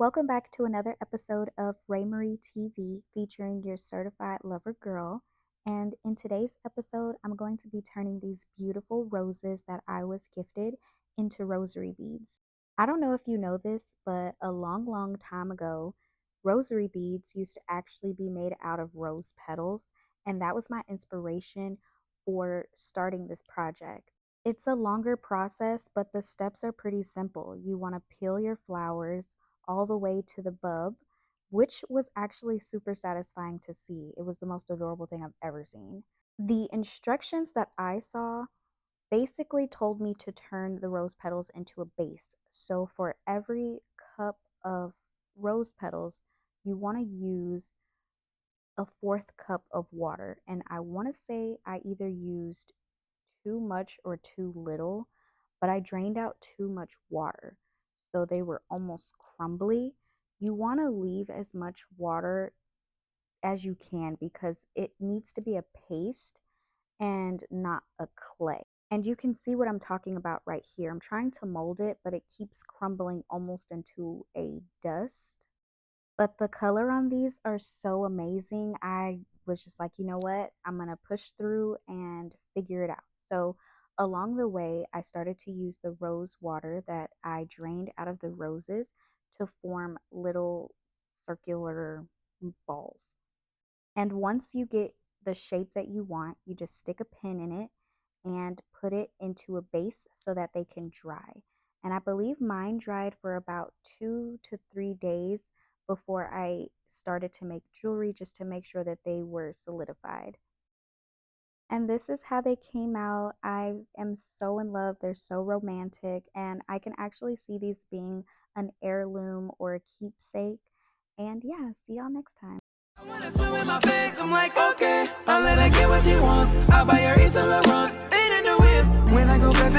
Welcome back to another episode of Ray Marie TV featuring your certified lover girl. And in today's episode, I'm going to be turning these beautiful roses that I was gifted into rosary beads. I don't know if you know this, but a long, long time ago, rosary beads used to actually be made out of rose petals, and that was my inspiration for starting this project. It's a longer process, but the steps are pretty simple. You want to peel your flowers all the way to the bulb, which was actually super satisfying to see. It was the most adorable thing I've ever seen. The instructions that I saw basically told me to turn the rose petals into a base. So for every cup of rose petals, you want to use a fourth cup of water. And I want to say I either used too much or too little, but I drained out too much water. So they were almost crumbly. You want to leave as much water as you can because it needs to be a paste and not a clay. And you can see what I'm talking about right here. I'm trying to mold it, but it keeps crumbling almost into a dust. But the color on these are so amazing. I was just like, you know what? I'm going to push through and figure it out. So along the way, I started to use the rose water that I drained out of the roses to form little circular balls. And once you get the shape that you want, you just stick a pin in it and put it into a base so that they can dry. And I believe mine dried for about 2 to 3 days before I started to make jewelry just to make sure that they were solidified. And this is how they came out. I am so in love. They're so romantic. And I can actually see these being an heirloom or a keepsake. And yeah, see y'all next time. I wanna swim with my face, I'm like, okay, I'll let her get what she wants. I'll buy her East Laurent, ain't in the whip. When I go cause